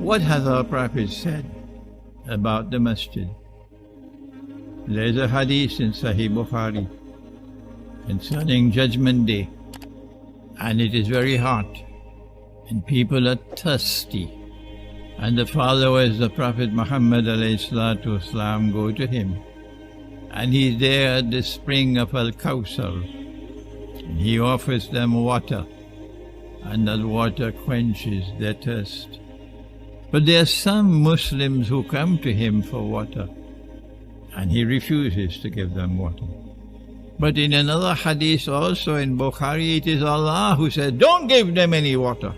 What has our Prophet said about the masjid? There's a hadith in Sahih Bukhari concerning Judgment Day, and it is very hot, and people are thirsty, and the followers of Prophet Muhammad ﷺ go to him, and he's there at the spring of Al-Kawthar, and he offers them water, and that water quenches their thirst. But there are some Muslims who come to him for water, and he refuses to give them water. But in another hadith also in Bukhari, it is Allah who said, don't give them any water.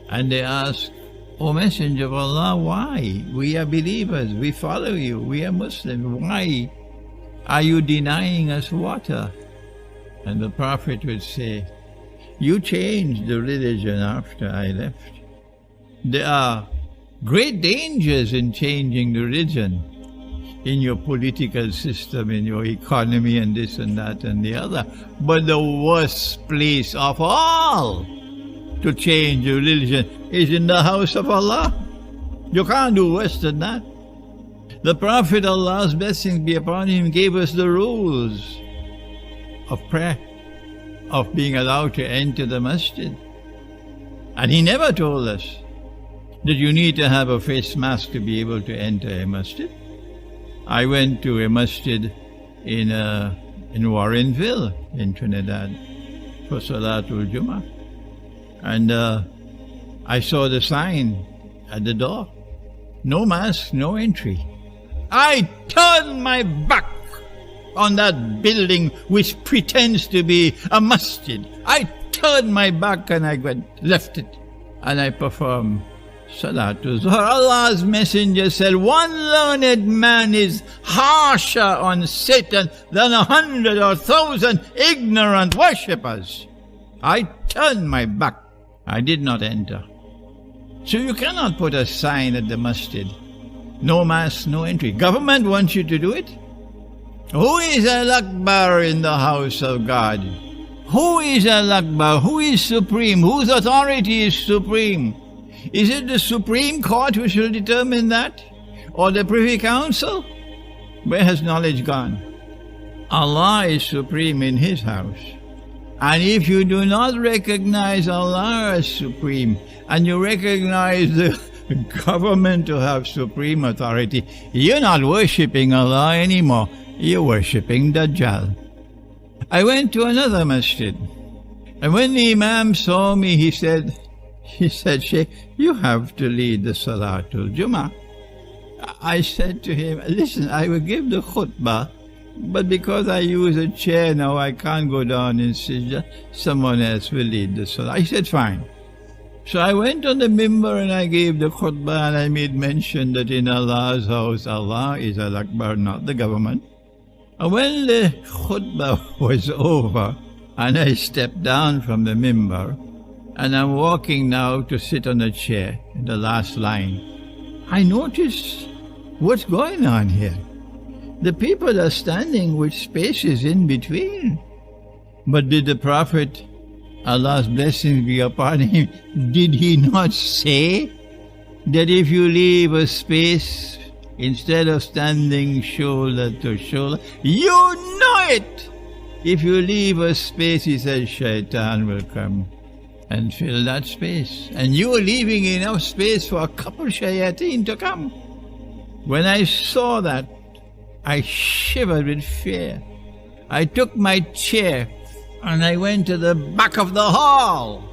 And they ask, O Messenger of Allah, why? We are believers, we follow you, we are Muslims. Why are you denying us water? And the Prophet would say, you changed the religion after I left. There are great dangers in changing the religion, in your political system, in your economy, and this and that and the other. But the worst place of all to change your religion is in the house of Allah. You can't do worse than that. The Prophet, Allah's blessings be upon him, gave us the rules of prayer, of being allowed to enter the masjid. And he never told us that you need to have a face mask to be able to enter a masjid. I went to a masjid in Warrenville, in Trinidad, for Salatul Jummah. And I saw the sign at the door, no mask, no entry. I turned my back on that building which pretends to be a masjid. I turned my back and I left it, and I performed Salatul Zuhr. Allah's Messenger said, one learned man is harsher on Satan than 100 or 1,000 ignorant worshippers. I turned my back. I did not enter. So you cannot put a sign at the masjid, no mask, no entry. Government wants you to do it. Who is Al-Akbar in the house of God? Who is Al-Akbar? Who is supreme? Whose authority is supreme? Is it the Supreme Court which will determine that? Or the Privy Council? Where has knowledge gone? Allah is supreme in His house. And if you do not recognize Allah as supreme, and you recognize the government to have supreme authority, you're not worshipping Allah anymore. You're worshipping Dajjal. I went to another masjid, and when the Imam saw me, he said, Sheikh, you have to lead the Salatul Jummah. I said to him, listen, I will give the khutbah, but because I use a chair now, I can't go down in Sijda. Someone else will lead the Salah. I said, fine. So I went on the mimbar and I gave the khutbah, and I made mention that in Allah's house, Allah is Al-Akbar, not the government. And when the khutbah was over, and I stepped down from the mimbar, and I'm walking now to sit on a chair in the last line, I noticed what's going on here. The people are standing with spaces in between. But did the Prophet, Allah's blessings be upon him, did he not say that if you leave a space, instead of standing shoulder to shoulder, you know it. If you leave a space, he says, Shaitan will come and fill that space. And you are leaving enough space for a couple shayateen to come. When I saw that, I shivered with fear. I took my chair and I went to the back of the hall.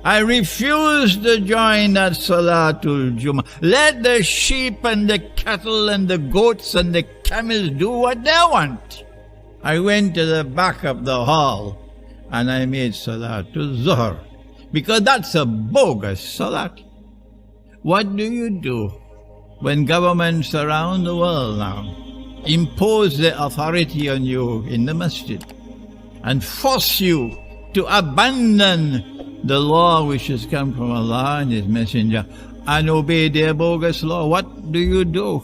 I refused to join that Salatul Jummah. Let the sheep and the cattle and the goats and the camels do what they want. I went to the back of the hall and I made Salatul Zuhr, because that's a bogus Salat. What do you do when governments around the world now impose their authority on you in the masjid and force you to abandon the law which has come from Allah and His Messenger and obey their bogus law? What do you do?